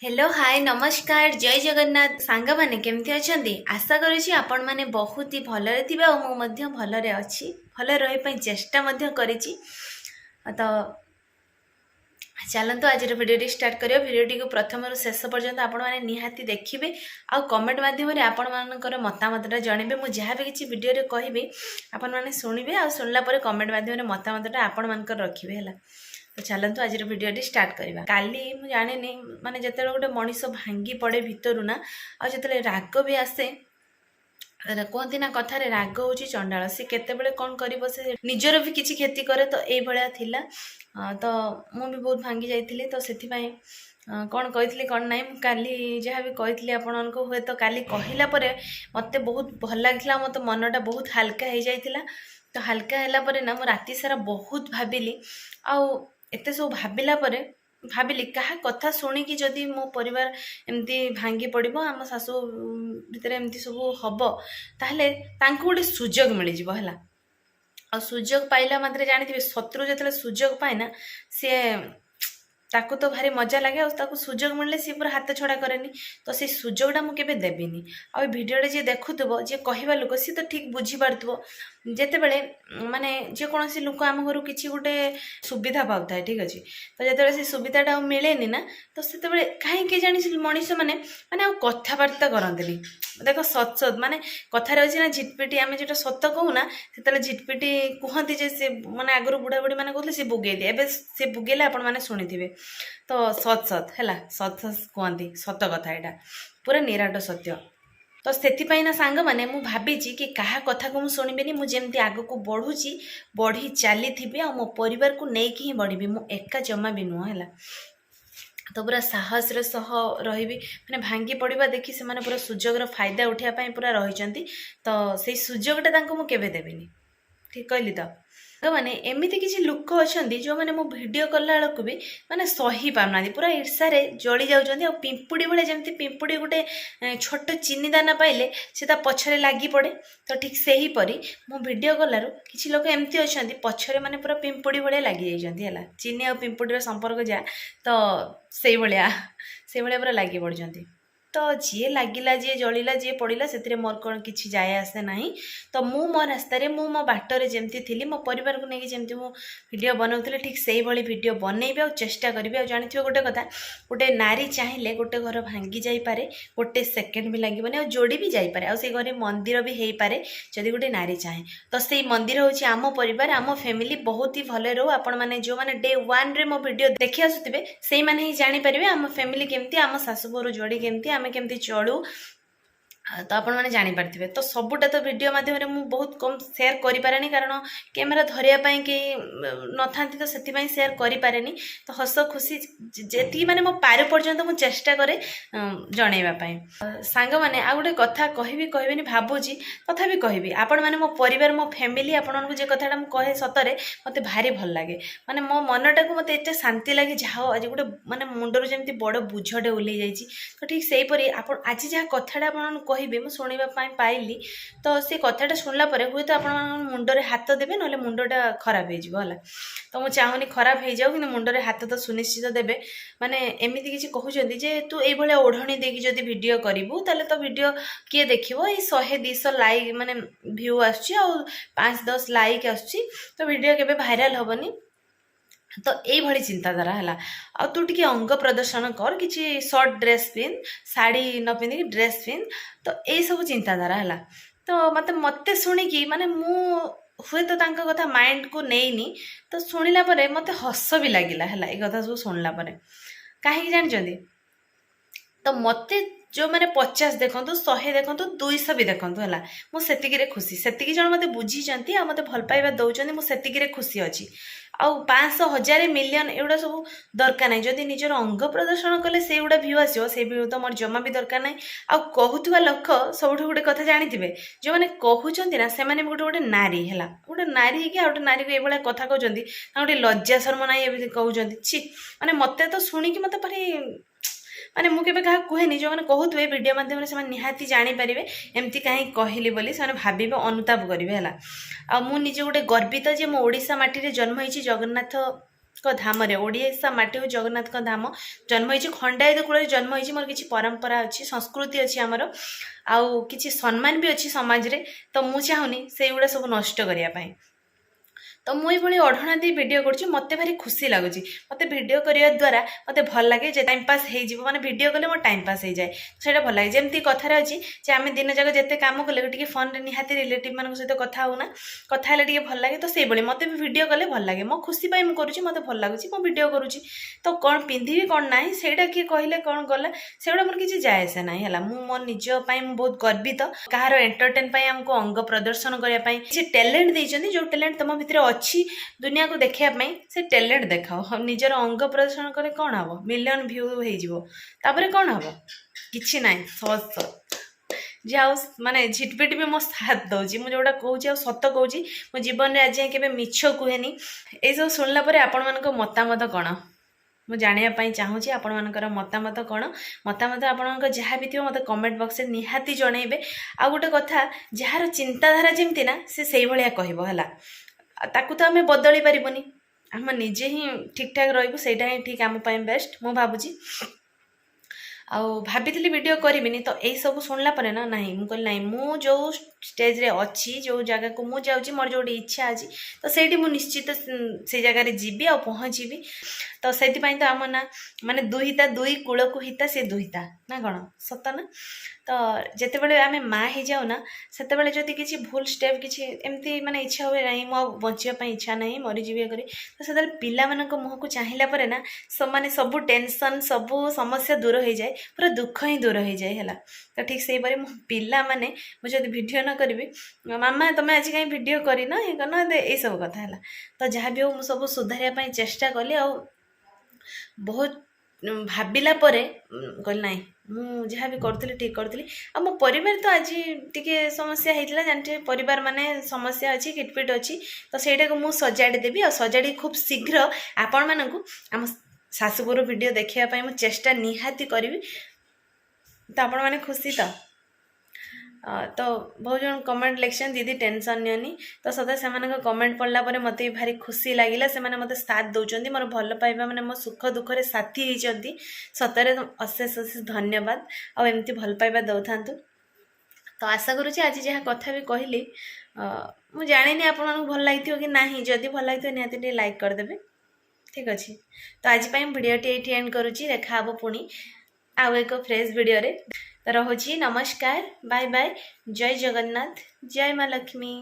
Hello hi नमस्कार जय जगन्नाथ सांग माने केमती अछंती आशा करूची आपण माने बहुत ही भलरे थिबे और मु मध्य भलरे अछि भल रही पई चेष्टा मध्य करिछि तो चलतु आज भिडियो स्टार्ट करियो भिडियोटी को प्रथम रु शेष पर्यंत आपण माने निहाती देखिबे आ कमेंट माध्यम रे आपण मानकर मतामतटा जणिबे मु जहा भी किछि वीडियो रे कहिबे आपण माने सुनिबे आ सुनला परे कमेंट माध्यम रे मतामतटा आपण मानकर रखिबे हला। तो चलतु आज भिडियो स्टार्ट करवा काली मुझे जानी माने जिते गोटे मनीष भांगी पड़े भितरु ना आ जिते राग भी आसे कहती ना कथार राग हूँ चंडाल सी केते कौन कर निजर भी किसी क्षति करे तो ये भाया थिला। तो मु भी बहुत भांगी जाइली तो से कौन कही कौन ना काली जहाँ भी कही आपण को हुए तो काली कहला मत बहुत भल लगा मत मनटा बहुत हल्का हो जाता। तो हल्का है ना मु राति सारा बहुत भाविली आते सब भाविला भाविली क्या कथा शुणिकी जदि मो परिवार एमती भांगी पड़ो आम शाशु भितर एमती सब हम ताहले तांको गोटे सुजोग मिल जाव है आ सुजोग पाइला मात्रे जानी शत्रु जो सुजोग पाए ना सी ताकू तो भारी मजा लगे और सुजोग मिलले सी पूरा हाथ छड़ा करेनी। तो से सुजोगटा मुझे देविनी आ भिडियो जी देखुव जी कहवा लोक सी तो ठीक बुझीपार जिते बड़े माने जेकोसी लोक आम घर किसी गोटे सुविधा पाऊ था ठीक अच्छे तो जो से सुविधाटा मिले ना तो से कहीं जानी मनीष मैंने मैंने कथबार्ता करते देख सत सत माने कथार अच्छे ना झिटपिटी आम जो सत कहूना से झिटपिटी कहती जे मैंने आगुरी बुढ़ा बुढ़ी मैंने कहते सी बुगे दिए एवं सी बुगेले आपण मैंने शुणी तो सत सत है सत सत कहती सत कथा यहाँ पूरा निराट सत्य। तो से ना सांग मैंने मु भावी कि क्या कथा को मुझे शुणिबेनी मुझे आग को बढ़ुची बढ़ी चली थी आ मो परिवार को लेकिन ही बढ़ी मु एका जमा भी नुह है। तो पूरा साहस सह रही मैंने भांगी पड़ा देखी से पूरा सुजोगर फायदा उठापी पूरा रही तो से सुजोगटा मुझे देविनी ठीक कहली। तो मैंने एमती किसी लोक अच्छा जो मैंने मो भिडियो कला बेलू भी मैंने सही पाना पूरा ईर्षार जली जाऊँच पिंपुड़ी भाई जमी पिंपुड़ी गोटे छोट चीनी दाना पाइले से पछरे लगी पड़े तो ठीक से ही परी मो भिडियो कलु किसी लोक एमती अच्छा पछरे मैंने पूरा पिंपुड़ी भाया लगी जाती चीनी और पिंपुड़ी संपर्क जा तो से भाया पूरा लगी पड़ती। तो जी लगिला जी जलिला जी पड़ा से मोर कौन किसी जाए आसे ना तो मु मो रास्तार मु मो बाटर जमती थी मो परिवार को लेकिन जमी मु वीडियो बनाऊली ठीक से ही वीडियो बनइबी आ चेष्टा करी आ जानी गोटे कथा गोटे नारी चाहिए गोटे घर भांगी जापे गोटे सेकेंड भी लगे आ जोड़ी भी जापे आ घर मंदिर भी हो पारे जदि गोटे नारी चाहे तो से मंदिर हूँ आम परिवार आम फैमिली बहुत ही भले रो आपण मैंने जो मैंने डे वन रे मो वीडियो देखी आसुवे से मैंने ही जानीपर आम फैमिली केमती आम शाशुघर जोड़ी केमती आम केमती चलू तो आपण मैंने जानीपारे तो सबूटा तो वीडियो माध्यम मुझे बहुत कम सेयार करें कारण कैमेरा धरियापाई कहीं न था तो से सेयार करें तो हस खुशी जी मैंने मो पार पर्यंत मुझे चेष्टा करे जनवाई सांग मैंने आ गोटे कथा कहबी भावुची तथा भी कहबी आपण मैंने मो परिवार मो फैमिली आपन जो कथा कहे सतरे मत भारी भल लगे माने मो मनटा को मत एत शांति लगे जहाँ आज गोटे माने मुंडर जमी बड़ बुझटे ओल्लै जाइए तो ठीक से आज जहाँ कथाटा आप कहबी मु शुणा पाइली तो से कथाटा शुणला हुए तो आप मुंडरे हाथ देवे ना मुंडटा खराब हो तो मुझे चाहूनी खराब हो जाऊ कि मुंडरे हाथ तो सुनिश्चित देवे माने एमती किसी कहते जे तू ये ओढ़णी देकी जदि वीडियो करू ताले तो वीडियो किए देखो ये 100-200 लाइक माने व्यू आसुची आ 5-10 लाइक आसुची तो वीडियो केबे भाइराल होबनी। तो ये चिंताधारा है आ तू टी अंग प्रदर्शन कर किसी सर्ट ड्रेस पिंध शाड़ी न पिंधिक ड्रेस पिंध तो यही सब चिंताधारा है। तो मत शुणिकी माने मु हुए तो तांका कथा माइंड को नहीं तो शुणिला मत हस भी लगिला है ये कथा सब शुणला कहीं जानते तो मत जो मैंने 50 देखु 100 देखु 200 भी देखु है मुझे खुशी से जन मत बुझी आ मत भल पाइबा दौरान मुझे खुशी अच्छी आउ 500,000 मिलियन एगुड़ा सब दरकार ना जदि निजर अंग प्रदर्शन कले से गुड़ा व्यू आसो से व्यू तो मोर जमा भी दरकार ना आ कहूवा लोक सब गोटे कथा जानी जो मैंने कहते ना से गोटे गोटे नारी है गोटे नारी कि गोटे नारी को ये कथा कहते गोटे लज्जा शर्म ना ये कहते छी मैंने मत तो शुणिकी मत भारी माने मुझे क्या कहेनि जो मैंने कहते वीडियो माध्यम से निहाती जानीपारे एमती कहीं कहली बोली से भावे अनुताप करेंगे है। आ मुझे गोटे गर्वित जे मो ओडिशा माटी रे जन्म होती जगन्नाथ धाम रे ओडिशा माटी हूँ जगन्नाथ धाम जन्म होइछि खंडायत कूल जन्म होइछि मोर किछि परंपरा अच्छी संस्कृति अच्छी आमर आउ किछि सम्मान भी अच्छी समाज रे तो मु चाहुनी से गुड़ा सब नष्ट करिया पई तो मुई भली अढ़णा दी वीडियो करछि मते भारी खुशी लागुछि मते वीडियो करिया द्वारा मते भल लागे जे टाइम पास हे जिवो माने वीडियो कले मो टाइम पास हे जाय सेटा भल लागे जेमती कथा रे अछि जे आमे दिन जग जते काम कले टिके फोन रे निहाती रिलेटिव मानक सहित कथा होना कथा हेले टिके भल लागे तो सेई भली मते भी वीडियो कले भल लागे मो खुशी पाई मु करूछि मते भल लागुछि मो वीडियो करूछि तो कोन पिंधिबी कोन नाही सेटा की कहिले कोन गला सेडा मोर किछि जाय से नाही हला मु मो निज पाई मु बहुत गर्वित कहारो एंटरटेन पाई हमको अंग प्रदर्शन करिया पाई जे टैलेंट देइछन्ती जो टैलेंट तम भितरे अच्छी दुनिया को देखिया पाई से टैलेंट देखाओ हम निजर अंग प्रदर्शन करे कोन हबो मिलियन व्यू हे जिवो तापरे कोन हबो किछि नाही सच जे आउ माने झिटपिट भी मो साथ दउजी मु जोडा कहूची आ सत कहूची मो जीवन रे आज केबे मिछ कुहेनी ए सब सुनला परे आपण मानको मतामत कोन मु जानिया पाई चाहूची आपण मानकर मतामत कोन मतामत आपण जहाँ भी थो मत कमेंट बॉक्स रे निहाती जणैबे आ गोटे कथा जहार चिंताधारा जेमती ना से सेई भलिया कहबो हला ताकू तो आमे बदली पारिबनी आम निजे ही ठीक ठाक रहिबु सेटा ही ठीक आम पाई बेस्ट मु भाबुची आउ भाभी वीडियो करिबिनी तो यही सब सुनला परे ना नहीं मु कहली नहीं मु जो स्टेज रे अच्छी जो जगह को मु जाउची मोर जोडी इच्छा अछि तो सेठी मु निश्चित से जगह रे जीबी आ पहुँचीबी तो सेति पई तो आम ना माने दुहिता दुई कूल को हिता से दुहिता ना कोन सत ना तो जेते बेले आमे माँ ही जाऊ ना सेते बेले जदि किछि भूल स्टेप किछि एमती माने इच्छा होय नहीं मो बचिया पई इच्छा नहीं मरि जीवी करी तो सेते पिला मानक मुह को चाहिला परे ना सब माने सब टेंशन सब समस्या दूर हो जाए पूरा दुख ही दूर हो जाए हैला तो ठीक से बारे मो पिला माने मु जदि वीडियो न करबी मामा तमे आज कहीं वीडियो करी ना हे करना ए सब कथा हैला तो जहाँ भी हो मु सब सुधारिया पई चेष्टा कली आ बहुत भाबिला परे कहली नहीं मु जहाँ भी करथली ठीक करथली आ मो परिवार तो आज टिके समस्या हेतिला जानते परिवार माने समस्या अछि किटपिट अछि तो सेटा को मु सजाडी देबी आ सजाडी खूब शीघ्र आपण मानकू हम सासुपुर वीडियो देखिया पई मु चेष्टा निहाती करबी तो आपण माने खुशी तो बहुत जन कमेंट लिखछन दीदी टेंशन नियनी तो सदा से कमेंट पढ़ला परे मते भारी खुशी लागिला से माने मते साथ दउचंदी मोर भल पाइबा माने मो सुख दुख रे साथी हिचंती सतरे अशेष अशेष धन्यवाद आ एमती भल पाइबा दउथांतु तो आशा करूची आज जहाँ कथा भी कहली मु जानिनी आपण मानू भल लागिथियो कि नाही जदी भल लागिथियो निहाती लाइक कर देबे ठीक अछि तो आज पई वीडियो टी एठी एंड करूची देखा हबो पुनी आउ एक फ्रेश वीडियो रे तो रहुची नमस्कार बाय बाय जय जगन्नाथ जय माँ लक्ष्मी।